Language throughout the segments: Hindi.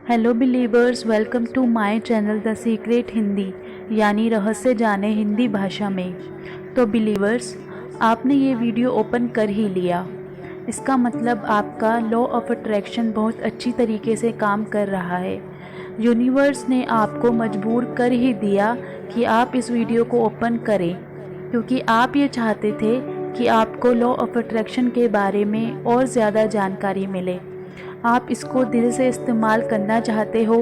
Hello believers, welcome to my channel the secret Hindi, यानी रहस्य जाने हिंदी भाषा में। तो बिलीवर्स, आपने ये वीडियो ओपन कर ही लिया। इसका मतलब आपका लॉ ऑफ अट्रैक्शन बहुत अच्छी तरीके से काम कर रहा है। यूनिवर्स ने आपको मजबूर कर ही दिया कि आप इस वीडियो को ओपन करें, क्योंकि आप ये चाहते थे कि आपको लॉ ऑफ अट्रैक्शन के बारे में और ज़्यादा जानकारी मिले। आप इसको दिल से इस्तेमाल करना चाहते हो,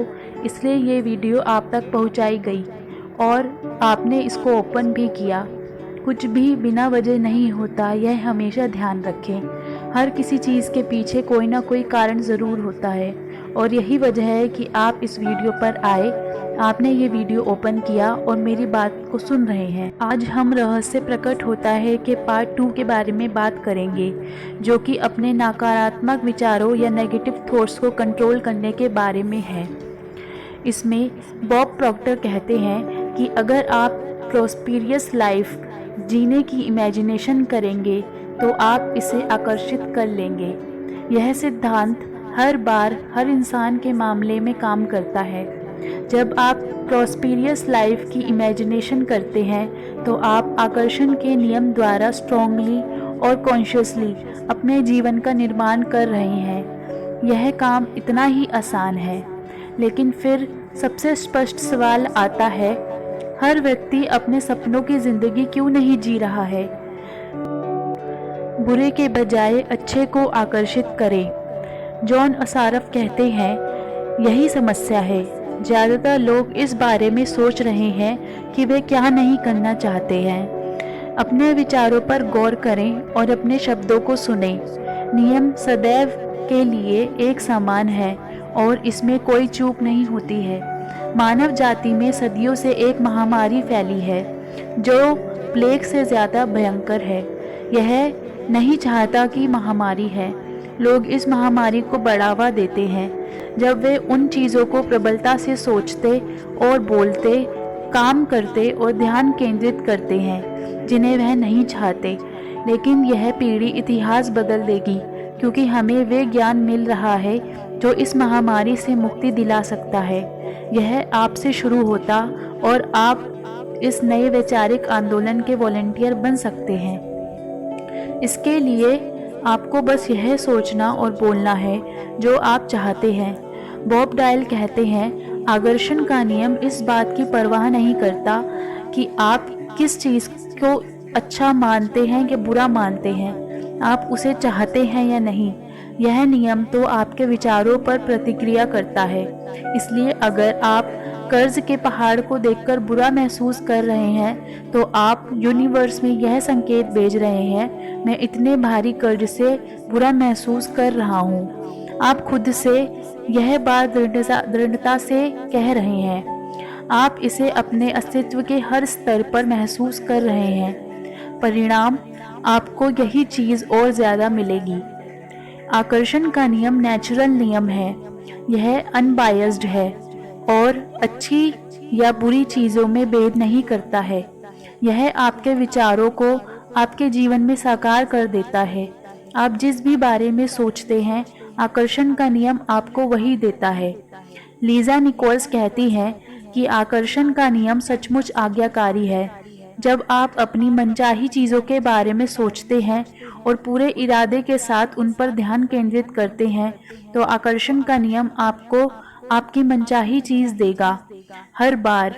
इसलिए ये वीडियो आप तक पहुंचाई गई और आपने इसको ओपन भी किया। कुछ भी बिना वजह नहीं होता, यह हमेशा ध्यान रखें। हर किसी चीज़ के पीछे कोई ना कोई कारण ज़रूर होता है और यही वजह है कि आप इस वीडियो पर आए, आपने ये वीडियो ओपन किया और मेरी बात को सुन रहे हैं। आज हम रहस्य प्रकट होता है कि पार्ट 2 के बारे में बात करेंगे, जो कि अपने नकारात्मक विचारों या नेगेटिव थॉट्स को कंट्रोल करने के बारे में है। इसमें बॉब प्रॉक्टर कहते हैं कि अगर आप प्रॉस्पेरियस लाइफ जीने की इमेजिनेशन करेंगे तो आप इसे आकर्षित कर लेंगे। यह सिद्धांत हर बार हर इंसान के मामले में काम करता है। जब आप प्रॉस्पेरियस लाइफ की इमेजिनेशन करते हैं तो आप आकर्षण के नियम द्वारा स्ट्रांगली और कॉन्शियसली अपने जीवन का निर्माण कर रहे हैं। यह काम इतना ही आसान है, लेकिन फिर सबसे स्पष्ट सवाल आता है, हर व्यक्ति अपने सपनों की ज़िंदगी क्यों नहीं जी रहा है? बुरे के बजाय अच्छे को आकर्षित करें। जॉन असारफ कहते हैं, यही समस्या है। ज़्यादातर लोग इस बारे में सोच रहे हैं कि वे क्या नहीं करना चाहते हैं। अपने विचारों पर गौर करें और अपने शब्दों को सुनें। नियम सदैव के लिए एक समान है और इसमें कोई चूक नहीं होती है। मानव जाति में सदियों से एक महामारी फैली है जो प्लेग से ज़्यादा भयंकर है। यह नहीं चाहता कि महामारी है। लोग इस महामारी को बढ़ावा देते हैं जब वे उन चीज़ों को प्रबलता से सोचते और बोलते, काम करते और ध्यान केंद्रित करते हैं जिन्हें वह नहीं चाहते। लेकिन यह पीढ़ी इतिहास बदल देगी, क्योंकि हमें वे ज्ञान मिल रहा है जो इस महामारी से मुक्ति दिला सकता है। यह आपसे शुरू होता और आप इस नए वैचारिक आंदोलन के वॉलंटियर बन सकते हैं। इसके लिए आपको बस यह सोचना और बोलना है जो आप चाहते हैं। बॉब डायल कहते हैं, आकर्षण का नियम इस बात की परवाह नहीं करता कि आप किस चीज़ को अच्छा मानते हैं या बुरा मानते हैं, आप उसे चाहते हैं या नहीं। यह नियम तो आपके विचारों पर प्रतिक्रिया करता है। इसलिए अगर आप कर्ज के पहाड़ को देखकर बुरा महसूस कर रहे हैं तो आप यूनिवर्स में यह संकेत भेज रहे हैं, मैं इतने भारी कर्ज से बुरा महसूस कर रहा हूँ। आप खुद से यह बात दृढ़ता से कह रहे हैं। आप इसे अपने अस्तित्व के हर स्तर पर महसूस कर रहे हैं। परिणाम, आपको यही चीज़ और ज़्यादा मिलेगी। आकर्षण का नियम नेचुरल नियम है। यह अनबायस्ड है और अच्छी या बुरी चीज़ों में भेद नहीं करता है। यह आपके विचारों को आपके जीवन में साकार कर देता है। आप जिस भी बारे में सोचते हैं, आकर्षण का नियम आपको वही देता है। लीजा निकोल्स कहती हैं कि आकर्षण का नियम सचमुच आज्ञाकारी है। जब आप अपनी मनचाही चीज़ों के बारे में सोचते हैं और पूरे इरादे के साथ उन पर ध्यान केंद्रित करते हैं, तो आकर्षण का नियम आपको आपकी मनचाही चीज़ देगा। हर बार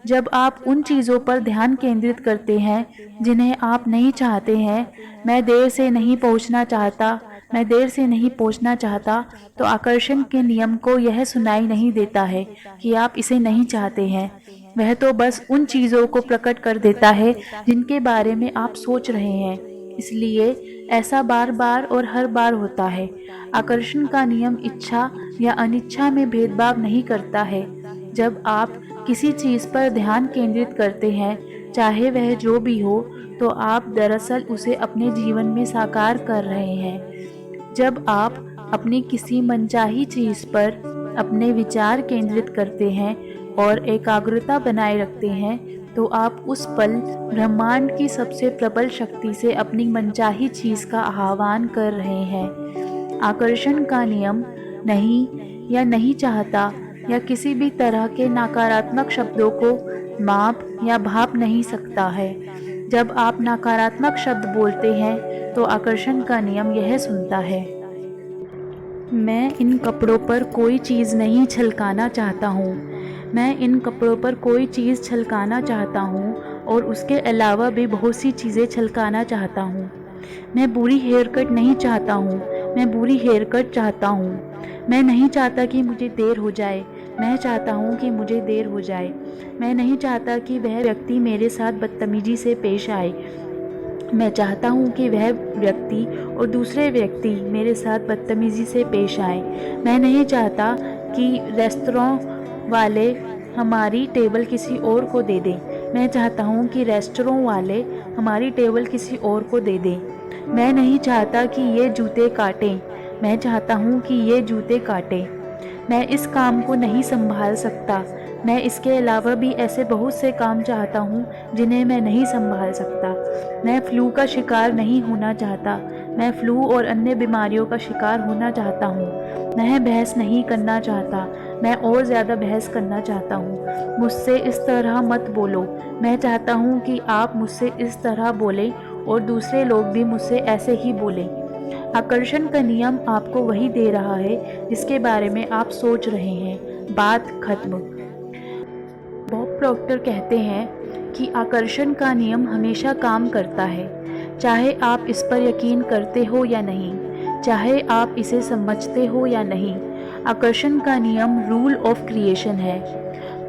जब आप उन चीज़ों पर ध्यान केंद्रित करते हैं जिन्हें आप नहीं चाहते हैं, मैं देर से नहीं पहुंचना चाहता, मैं देर से नहीं पहुंचना चाहता, तो आकर्षण के नियम को यह सुनाई नहीं देता है कि आप इसे नहीं चाहते हैं। वह तो बस उन चीज़ों को प्रकट कर देता है जिनके बारे में आप सोच रहे हैं। इसलिए ऐसा बार बार और हर बार होता है। आकर्षण का नियम इच्छा या अनिच्छा में भेदभाव नहीं करता है। जब आप किसी चीज़ पर ध्यान केंद्रित करते हैं, चाहे वह जो भी हो, तो आप दरअसल उसे अपने जीवन में साकार कर रहे हैं। जब आप अपनी किसी मनचाही चीज़ पर अपने विचार केंद्रित करते हैं और एकाग्रता बनाए रखते हैं, तो आप उस पल ब्रह्मांड की सबसे प्रबल शक्ति से अपनी मनचाही चीज़ का आह्वान कर रहे हैं। आकर्षण का नियम नहीं, या नहीं चाहता या किसी भी तरह के नकारात्मक शब्दों को माप या भाप नहीं सकता है। जब आप नकारात्मक शब्द बोलते हैं तो आकर्षण का नियम यह सुनता है, मैं इन कपड़ों पर कोई चीज़ नहीं छलकाना चाहता हूँ, मैं इन कपड़ों पर कोई चीज़ छलकाना चाहता हूँ और उसके अलावा भी बहुत सी चीज़ें छलकाना चाहता हूँ। मैं बुरी हेयर कट नहीं चाहता हूँ, मैं बुरी हेयर कट चाहता हूँ। मैं नहीं चाहता कि मुझे देर हो जाए, मैं चाहता हूँ कि मुझे देर हो जाए। मैं नहीं चाहता कि वह व्यक्ति मेरे साथ बदतमीजी से पेश आए, मैं चाहता हूँ कि वह व्यक्ति और दूसरे व्यक्ति मेरे साथ बदतमीज़ी से पेश आए। मैं नहीं चाहता कि रेस्तरां वाले हमारी टेबल किसी और को दे दें। मैं चाहता हूँ कि रेस्टोरेंट वाले हमारी टेबल किसी और को दे दें। मैं नहीं चाहता कि ये जूते काटें, मैं चाहता हूँ कि ये जूते काटें। मैं इस काम को नहीं संभाल सकता, मैं इसके अलावा भी ऐसे बहुत से काम चाहता हूँ जिन्हें मैं नहीं संभाल सकता। मैं फ्लू का शिकार नहीं होना चाहता, मैं फ्लू और अन्य बीमारियों का शिकार होना चाहता हूँ। मैं बहस नहीं करना चाहता, मैं और ज़्यादा बहस करना चाहता हूँ। मुझसे इस तरह मत बोलो, मैं चाहता हूँ कि आप मुझसे इस तरह बोलें और दूसरे लोग भी मुझसे ऐसे ही बोलें। आकर्षण का नियम आपको वही दे रहा है जिसके बारे में आप सोच रहे हैं। बात खत्म। बॉब प्रॉक्टर कहते हैं कि आकर्षण का नियम हमेशा काम करता है, चाहे आप इस पर यकीन करते हो या नहीं, चाहे आप इसे समझते हो या नहीं। आकर्षण का नियम रूल ऑफ क्रिएशन है।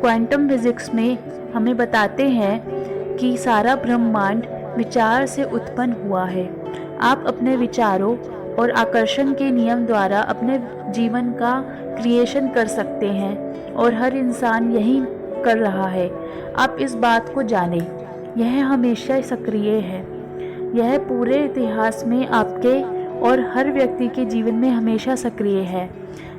क्वांटम फिजिक्स में हमें बताते हैं कि सारा ब्रह्मांड विचार से उत्पन्न हुआ है। आप अपने विचारों और आकर्षण के नियम द्वारा अपने जीवन का क्रिएशन कर सकते हैं और हर इंसान यही कर रहा है। आप इस बात को जानें, यह हमेशा सक्रिय है, यह पूरे इतिहास में आपके और हर व्यक्ति के जीवन में हमेशा सक्रिय है।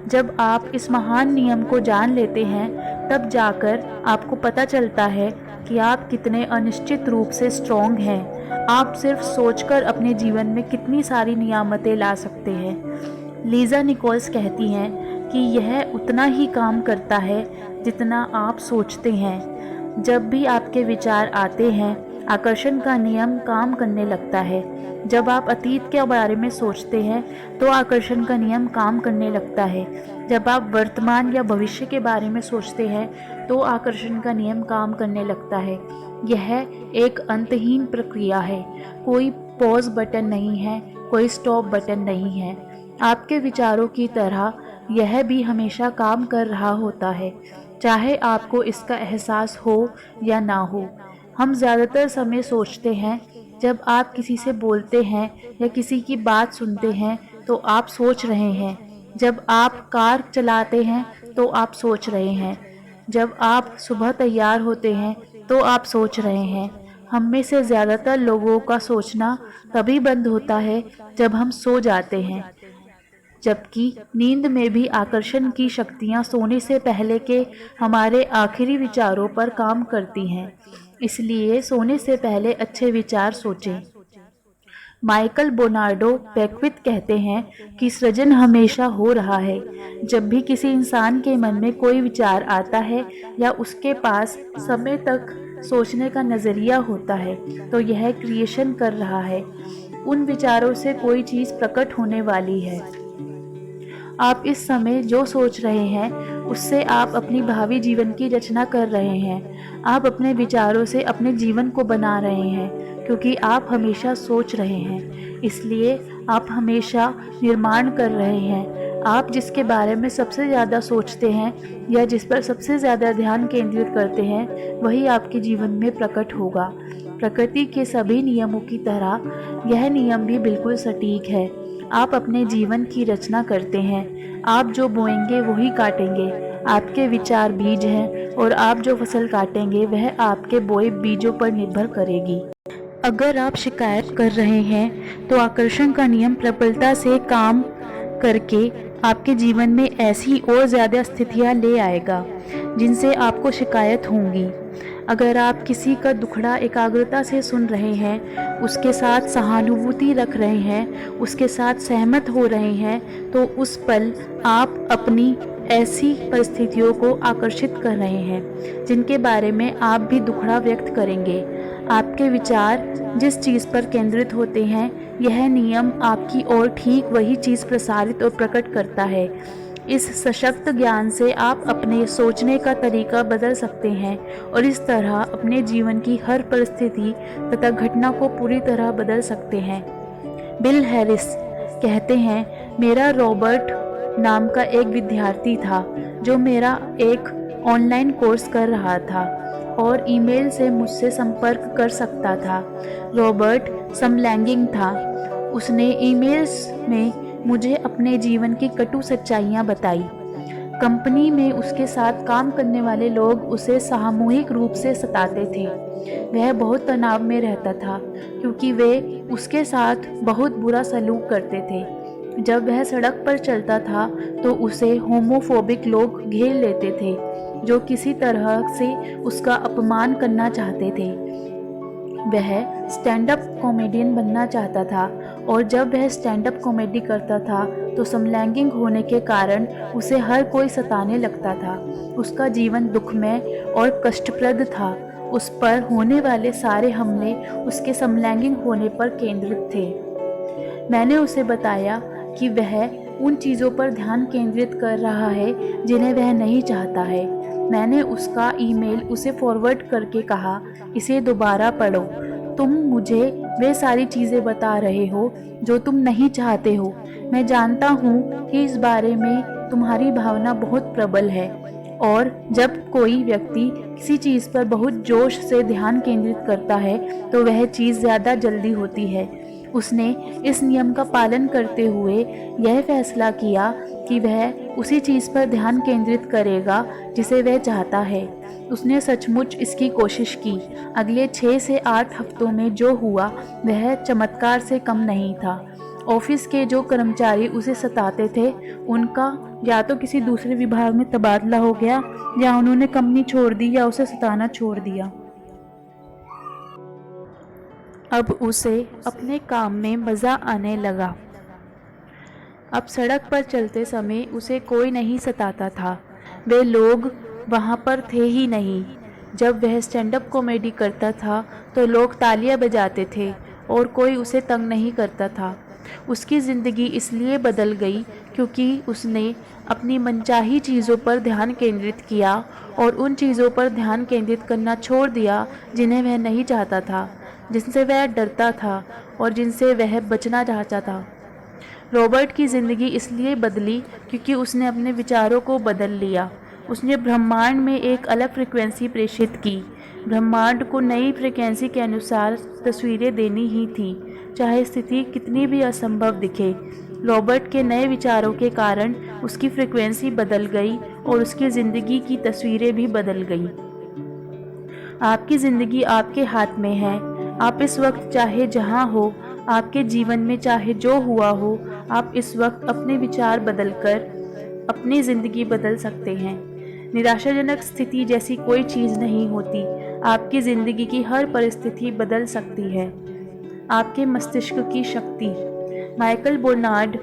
जब आप इस महान नियम को जान लेते हैं तब जाकर आपको पता चलता है कि आप कितने अनिश्चित रूप से स्ट्रॉन्ग हैं। आप सिर्फ सोचकर अपने जीवन में कितनी सारी नियामतें ला सकते हैं। लीज़ा निकोल्स कहती हैं कि यह उतना ही काम करता है जितना आप सोचते हैं। जब भी आपके विचार आते हैं, आकर्षण का नियम काम करने लगता है। जब आप अतीत के बारे में सोचते हैं तो आकर्षण का नियम काम करने लगता है। जब आप वर्तमान या भविष्य के बारे में सोचते हैं तो आकर्षण का नियम काम करने लगता है। यह एक अंतहीन प्रक्रिया है, कोई पॉज बटन नहीं है, कोई स्टॉप बटन नहीं है। आपके विचारों की तरह यह भी हमेशा काम कर रहा होता है, चाहे आपको इसका एहसास हो या ना हो। हम ज़्यादातर समय सोचते हैं। जब आप किसी से बोलते हैं या किसी की बात सुनते हैं तो आप सोच रहे हैं। जब आप कार चलाते हैं तो आप सोच रहे हैं। जब आप सुबह तैयार होते हैं तो आप सोच रहे हैं। हम में से ज़्यादातर लोगों का सोचना तभी बंद होता है जब हम सो जाते हैं, जबकि नींद में भी आकर्षण की शक्तियाँ सोने से पहले के हमारे आखिरी विचारों पर काम करती हैं। इसलिए सोने से पहले अच्छे विचार सोचें। माइकल बोनार्डो बेकविथ कहते हैं कि सृजन हमेशा हो रहा है। जब भी किसी इंसान के मन में कोई विचार आता है या उसके पास समय तक सोचने का नज़रिया होता है तो यह क्रिएशन कर रहा है। उन विचारों से कोई चीज़ प्रकट होने वाली है। आप इस समय जो सोच रहे हैं उससे आप अपनी भावी जीवन की रचना कर रहे हैं। आप अपने विचारों से अपने जीवन को बना रहे हैं, क्योंकि आप हमेशा सोच रहे हैं, इसलिए आप हमेशा निर्माण कर रहे हैं। आप जिसके बारे में सबसे ज़्यादा सोचते हैं या जिस पर सबसे ज़्यादा ध्यान केंद्रित करते हैं वही आपके जीवन में प्रकट होगा। प्रकृति के सभी नियमों की तरह यह नियम भी बिल्कुल सटीक है। आप अपने जीवन की रचना करते हैं। आप जो बोएंगे वही काटेंगे। आपके विचार बीज हैं और आप जो फसल काटेंगे वह आपके बोए बीजों पर निर्भर करेगी। अगर आप शिकायत कर रहे हैं तो आकर्षण का नियम प्रबलता से काम करके आपके जीवन में ऐसी और ज़्यादा स्थितियाँ ले आएगा जिनसे आपको शिकायत होंगी। अगर आप किसी का दुखड़ा एकाग्रता से सुन रहे हैं, उसके साथ सहानुभूति रख रहे हैं, उसके साथ सहमत हो रहे हैं, तो उस पल आप अपनी ऐसी परिस्थितियों को आकर्षित कर रहे हैं जिनके बारे में आप भी दुखड़ा व्यक्त करेंगे। आपके विचार जिस चीज़ पर केंद्रित होते हैं, यह नियम आपकी ओर ठीक वही चीज़ प्रसारित और प्रकट करता है। इस सशक्त ज्ञान से आप अपने सोचने का तरीका बदल सकते हैं और इस तरह अपने जीवन की हर परिस्थिति तथा घटना को पूरी तरह बदल सकते हैं। बिल हैरिस कहते हैं, मेरा रॉबर्ट नाम का एक विद्यार्थी था जो मेरा एक ऑनलाइन कोर्स कर रहा था और ईमेल से मुझसे संपर्क कर सकता था। रॉबर्ट समलैंगिक था। उसने ईमेल्स में मुझे अपने जीवन की कटु सच्चाइयाँ बताई। कंपनी में उसके साथ काम करने वाले लोग उसे सामूहिक रूप से सताते थे। वह बहुत तनाव में रहता था क्योंकि वे उसके साथ बहुत बुरा सलूक करते थे। जब वह सड़क पर चलता था तो उसे होमोफोबिक लोग घेर लेते थे जो किसी तरह से उसका अपमान करना चाहते थे। वह स्टैंड अप कॉमेडियन बनना चाहता था और जब वह स्टैंड अप कॉमेडी करता था तो समलैंगिक होने के कारण उसे हर कोई सताने लगता था। उसका जीवन दुखमय और कष्टप्रद था। उस पर होने वाले सारे हमले उसके समलैंगिक होने पर केंद्रित थे। मैंने उसे बताया कि वह उन चीज़ों पर ध्यान केंद्रित कर रहा है जिन्हें वह नहीं चाहता है। मैंने उसका ईमेल उसे फॉरवर्ड करके कहा, इसे दोबारा पढ़ो। तुम मुझे वे सारी चीज़ें बता रहे हो जो तुम नहीं चाहते हो। मैं जानता हूँ कि इस बारे में तुम्हारी भावना बहुत प्रबल है और जब कोई व्यक्ति किसी चीज़ पर बहुत जोश से ध्यान केंद्रित करता है तो वह चीज़ ज़्यादा जल्दी होती है। उसने इस नियम का पालन करते हुए यह फैसला किया कि वह उसी चीज़ पर ध्यान केंद्रित करेगा जिसे वह चाहता है। उसने सचमुच इसकी कोशिश की। अगले 6 से 8 हफ्तों में जो हुआ वह चमत्कार से कम नहीं था। ऑफिस के जो कर्मचारी उसे सताते थे उनका या तो किसी दूसरे विभाग में तबादला हो गया या उन्होंने कंपनी छोड़ दी या उसे सताना छोड़ दिया। अब उसे अपने काम में मज़ा आने लगा। अब सड़क पर चलते समय उसे कोई नहीं सताता था। वे लोग वहाँ पर थे ही नहीं। जब वह स्टैंड अप कॉमेडी करता था तो लोग तालियां बजाते थे और कोई उसे तंग नहीं करता था। उसकी ज़िंदगी इसलिए बदल गई क्योंकि उसने अपनी मनचाही चीज़ों पर ध्यान केंद्रित किया और उन चीज़ों पर ध्यान केंद्रित करना छोड़ दिया जिन्हें वह नहीं चाहता था, जिनसे वह डरता था और जिनसे वह बचना चाहता था। रॉबर्ट की ज़िंदगी इसलिए बदली क्योंकि उसने अपने विचारों को बदल लिया। उसने ब्रह्मांड में एक अलग फ्रिक्वेंसी प्रेषित की। ब्रह्मांड को नई फ्रिक्वेंसी के अनुसार तस्वीरें देनी ही थी, चाहे स्थिति कितनी भी असंभव दिखे। रॉबर्ट के नए विचारों के कारण उसकी फ्रिक्वेंसी बदल गई और उसकी ज़िंदगी की तस्वीरें भी बदल गई। आपकी ज़िंदगी आपके हाथ में है। आप इस वक्त चाहे जहाँ हो, आपके जीवन में चाहे जो हुआ हो, आप इस वक्त अपने विचार बदलकर अपनी ज़िंदगी बदल सकते हैं। निराशाजनक स्थिति जैसी कोई चीज़ नहीं होती। आपकी ज़िंदगी की हर परिस्थिति बदल सकती है। आपके मस्तिष्क की शक्ति। माइकल बोनार्ड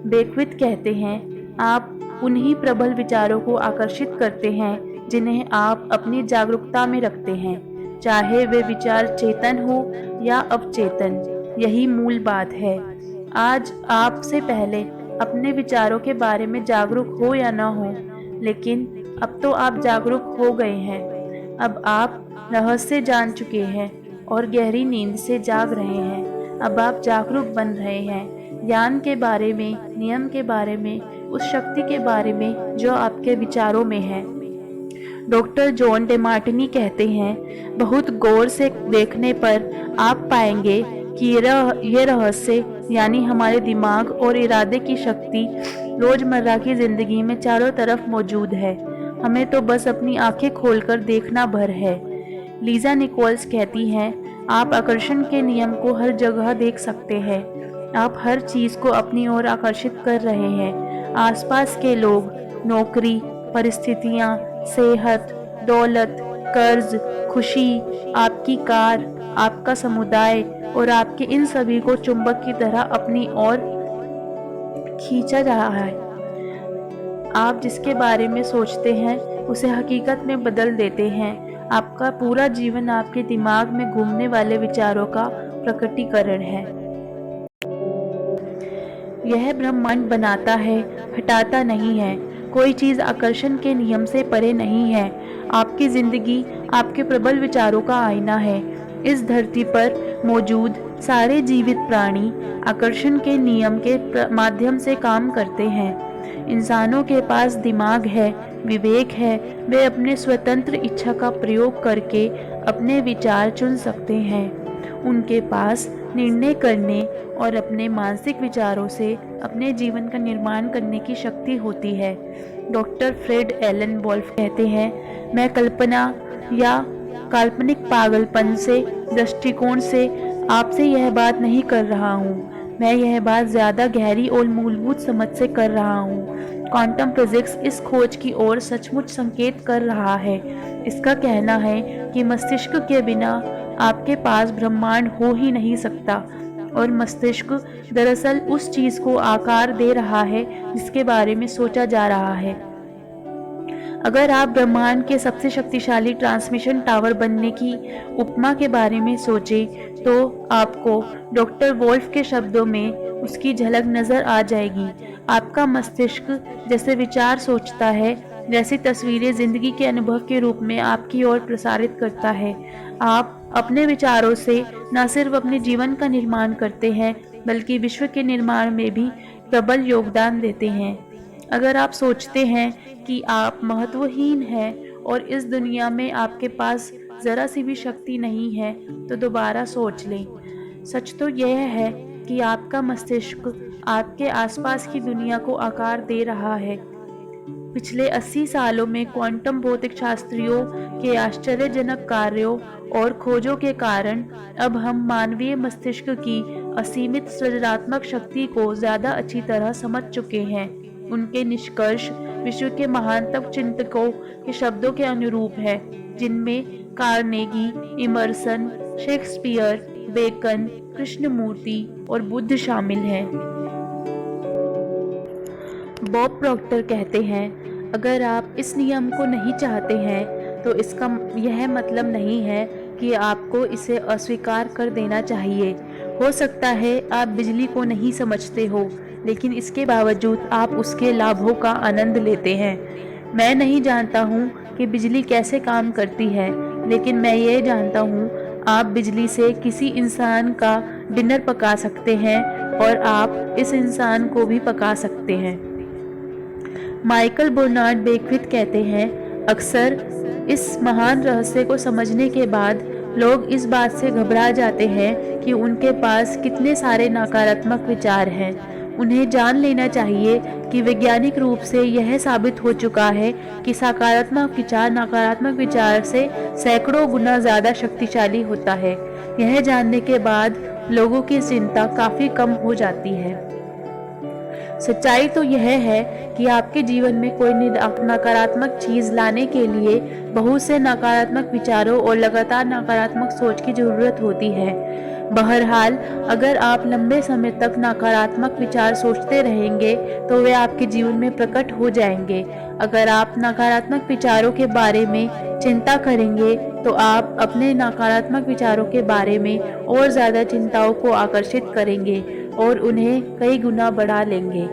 बेकविथ कहते हैं, आप उन्हीं प्रबल विचारों को आकर्षित करते हैं जिन्हें आप अपनी जागरूकता में रखते हैं, चाहे वे विचार चेतन हो या अवचेतन। यही मूल बात है। आज आपसे पहले अपने विचारों के बारे में जागरूक हो या ना हो, लेकिन अब तो आप जागरूक हो गए हैं। अब आप रहस्य जान चुके हैं और गहरी नींद से जाग रहे हैं। अब आप जागरूक बन रहे हैं, ज्ञान के बारे में, नियम के बारे में, उस शक्ति के बारे में जो आपके विचारों में है। डॉक्टर जॉन डेमार्टिनी कहते हैं, बहुत गौर से देखने पर आप पाएंगे कि ये रहस्य यानी हमारे दिमाग और इरादे की शक्ति रोज़मर्रा की ज़िंदगी में चारों तरफ मौजूद है। हमें तो बस अपनी आंखें खोलकर देखना भर है। लीजा निकोल्स कहती हैं, आप आकर्षण के नियम को हर जगह देख सकते हैं। आप हर चीज़ को अपनी ओर आकर्षित कर रहे हैं। आसपास के लोग, नौकरी, परिस्थितियाँ, सेहत, दौलत, कर्ज, खुशी, आपकी कार, आपका समुदाय और आपके इन सभी को चुंबक की तरह अपनी ओर खींचा जा रहा है। आप जिसके बारे में सोचते हैं उसे हकीकत में बदल देते हैं। आपका पूरा जीवन आपके दिमाग में घूमने वाले विचारों का प्रकटीकरण है। यह ब्रह्मांड बनाता है, हटाता नहीं है। कोई चीज़ आकर्षण के नियम से परे नहीं है। आपकी जिंदगी आपके प्रबल विचारों का आईना है। इस धरती पर मौजूद सारे जीवित प्राणी आकर्षण के नियम के माध्यम से काम करते हैं। इंसानों के पास दिमाग है, विवेक है। वे अपने स्वतंत्र इच्छा का प्रयोग करके अपने विचार चुन सकते हैं। उनके पास निर्णय करने और अपने मानसिक विचारों से अपने जीवन का निर्माण करने की शक्ति होती है। डॉक्टर फ्रेड एलन वोल्फ कहते हैं, मैं कल्पना या काल्पनिक पागलपन से दृष्टिकोण से आपसे यह बात नहीं कर रहा हूँ। मैं यह बात ज़्यादा गहरी और मूलभूत समझ से कर रहा हूँ। क्वांटम फिजिक्स इस खोज की ओर सचमुच संकेत कर रहा है। इसका कहना है कि मस्तिष्क के बिना आपके पास ब्रह्मांड हो ही नहीं सकता, और मस्तिष्क दरअसल उस चीज़ को आकार दे रहा है जिसके बारे में सोचा जा रहा है। अगर आप ब्रह्मांड के सबसे शक्तिशाली ट्रांसमिशन टावर बनने की उपमा के बारे में सोचें तो आपको डॉक्टर वोल्फ के शब्दों में उसकी झलक नजर आ जाएगी। आपका मस्तिष्क जैसे विचार सोचता है, जैसी तस्वीरें जिंदगी के अनुभव के रूप में आपकी ओर प्रसारित करता है। आप अपने विचारों से न सिर्फ अपने जीवन का निर्माण करते हैं बल्कि विश्व के निर्माण में भी प्रबल योगदान देते हैं। अगर आप सोचते हैं कि आप महत्वहीन हैं और इस दुनिया में आपके पास ज़रा सी भी शक्ति नहीं है तो दोबारा सोच लें। सच तो यह है कि आपका मस्तिष्क आपके आसपास की दुनिया को आकार दे रहा है। पिछले 80 सालों में क्वांटम भौतिक शास्त्रियों के आश्चर्यजनक कार्यों और खोजों के कारण अब हम मानवीय मस्तिष्क की असीमित सृजनात्मक शक्ति को ज़्यादा अच्छी तरह समझ चुके हैं। उनके निष्कर्ष विश्व के महानतम चिंतकों के शब्दों के अनुरूप है, जिनमें Carnegie, Emerson, Shakespeare, Bacon, Krishnamurti और बुद्ध शामिल हैं। बॉब प्रॉक्टर कहते हैं, अगर आप इस नियम को नहीं चाहते हैं तो इसका यह मतलब नहीं है कि आपको इसे अस्वीकार कर देना चाहिए। हो सकता है आप बिजली को नहीं समझते हो, लेकिन इसके बावजूद आप उसके लाभों का आनंद लेते हैं। मैं नहीं जानता हूँ कि बिजली कैसे काम करती है, लेकिन मैं ये जानता हूँ आप बिजली से किसी इंसान का डिनर पका सकते हैं और आप इस इंसान को भी पका सकते हैं। माइकल बर्नार्ड बेकविथ कहते हैं, अक्सर इस महान रहस्य को समझने के बाद लोग इस बात से घबरा जाते हैं कि उनके पास कितने सारे नकारात्मक विचार हैं। उन्हें जान लेना चाहिए कि वैज्ञानिक रूप से यह साबित हो चुका है कि सकारात्मक विचार नकारात्मक विचार से सैकड़ों गुना ज़्यादा शक्तिशाली होता है। यह जानने के बाद लोगों की चिंता काफ़ी कम हो जाती है। सच्चाई तो यह है कि आपके जीवन में कोई नकारात्मक चीज़ लाने के लिए बहुत से नकारात्मक विचारों और लगातार नकारात्मक सोच की ज़रूरत होती है। बहरहाल, अगर आप लंबे समय तक नकारात्मक विचार सोचते रहेंगे तो वे आपके जीवन में प्रकट हो जाएंगे। अगर आप नकारात्मक विचारों के बारे में चिंता करेंगे तो आप अपने नकारात्मक विचारों के बारे में और ज़्यादा चिंताओं को आकर्षित करेंगे और उन्हें कई गुना बढ़ा लेंगे।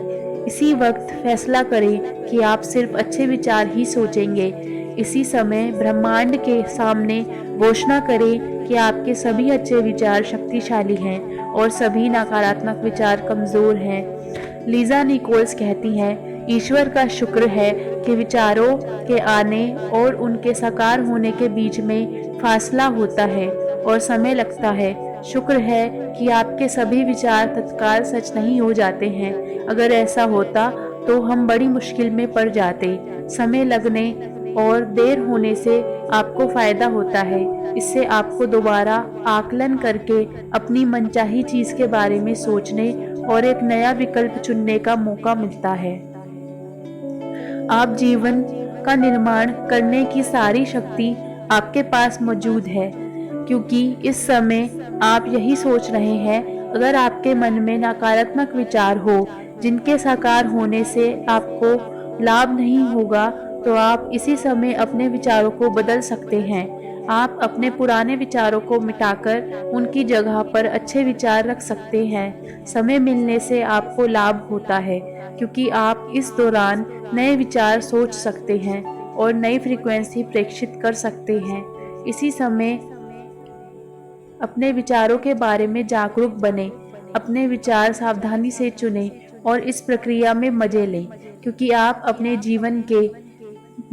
इसी वक्त फैसला करें कि आप सिर्फ अच्छे विचार ही सोचेंगे। इसी समय ब्रह्मांड के सामने घोषणा करें कि आपके सभी अच्छे विचार शक्तिशाली हैं और सभी नकारात्मक विचार कमज़ोर हैं। लीजा निकोल्स कहती हैं, ईश्वर का शुक्र है कि विचारों के आने और उनके साकार होने के बीच में फासला होता है और समय लगता है। शुक्र है कि आपके सभी विचार तत्काल सच नहीं हो जाते हैं। अगर ऐसा होता तो हम बड़ी मुश्किल में पड़ जाते। समय लगने और देर होने से आपको फायदा होता है। इससे आपको दोबारा आकलन करके अपनी मनचाही चीज के बारे में सोचने और एक नया विकल्प चुनने का मौका मिलता है। आप जीवन का निर्माण करने की सारी शक्ति आपके पास मौजूद है, क्योंकि इस समय आप यही सोच रहे हैं। अगर आपके मन में नकारात्मक विचार हो जिनके साकार होने से आपको लाभ नहीं होगा तो आप इसी समय अपने विचारों को बदल सकते हैं। आप अपने पुराने विचारों को मिटाकर उनकी जगह पर अच्छे विचार रख सकते हैं। समय मिलने से आपको लाभ होता है, क्योंकि आप इस दौरान नए विचार सोच सकते हैं और नई फ्रीक्वेंसी प्रेषित कर सकते हैं। इसी समय अपने विचारों के बारे में जागरूक बने, अपने विचार सावधानी से चुनें और इस प्रक्रिया में मजे लें, क्योंकि आप अपने जीवन के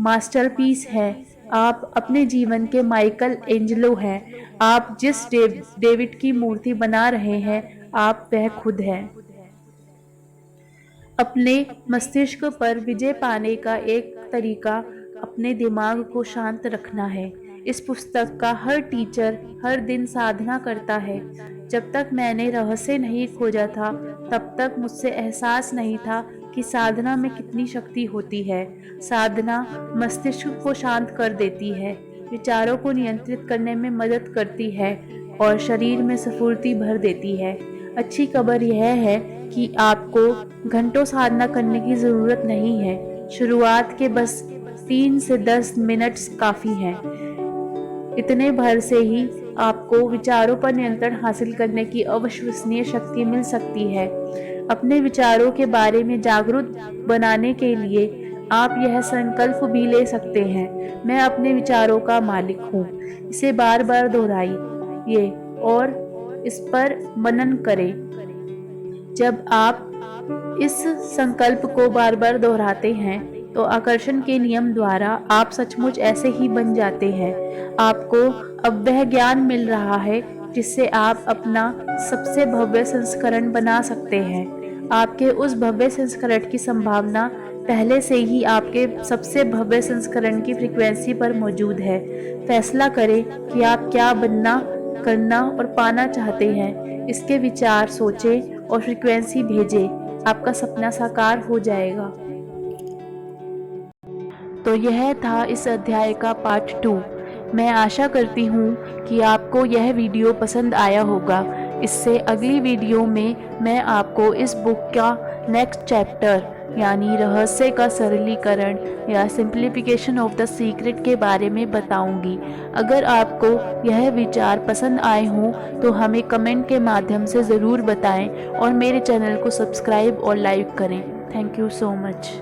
मास्टरपीस हैं। आप अपने जीवन के माइकल एंजेलो हैं। आप जिस डेविड की मूर्ति बना रहे हैं, आप वह खुद हैं। अपने मस्तिष्क पर विजय पाने का एक तरीका अपने दिमाग को शांत रखना है। इस पुस्तक का हर टीचर हर दिन साधना करता है। जब तक मैंने रहस्य नहीं खोजा था, तब तक मुझसे एहसास नहीं था कि साधना में कितनी शक्ति होती है। साधना मस्तिष्क को शांत कर देती है, विचारों को नियंत्रित करने में मदद करती है और शरीर में स्फूर्ति भर देती है। अच्छी खबर यह है कि आपको घंटों साधना करने की ज़रूरत नहीं है। शुरुआत के बस 3 से 10 मिनट काफ़ी हैं। इतने भर से ही आपको विचारों पर नियंत्रण हासिल करने की अविश्वसनीय शक्ति मिल सकती है। अपने विचारों के बारे में जागरूक बनाने के लिए आप यह संकल्प भी ले सकते हैं, मैं अपने विचारों का मालिक हूँ। इसे बार बार दोहराइए और इस पर मनन करें। जब आप इस संकल्प को बार बार दोहराते हैं तो आकर्षण के नियम द्वारा आप सचमुच ऐसे ही बन जाते हैं। आपको अब वह ज्ञान मिल रहा है जिससे आप अपना सबसे भव्य संस्करण बना सकते हैं। आपके उस भव्य संस्करण की संभावना पहले से ही आपके सबसे भव्य संस्करण की फ्रीक्वेंसी पर मौजूद है। फैसला करें कि आप क्या बनना, करना और पाना चाहते हैं। इसके विचार सोचें और फ्रीक्वेंसी भेजें। आपका सपना साकार हो जाएगा। तो यह था इस अध्याय का पार्ट 2। मैं आशा करती हूँ कि आपको यह वीडियो पसंद आया होगा। इससे अगली वीडियो में मैं आपको इस बुक का नेक्स्ट चैप्टर यानी रहस्य का सरलीकरण या सिंप्लीफिकेशन ऑफ द सीक्रेट के बारे में बताऊंगी। अगर आपको यह विचार पसंद आए हों तो हमें कमेंट के माध्यम से ज़रूर बताएं और मेरे चैनल को सब्सक्राइब और लाइक करें। Thank you so much.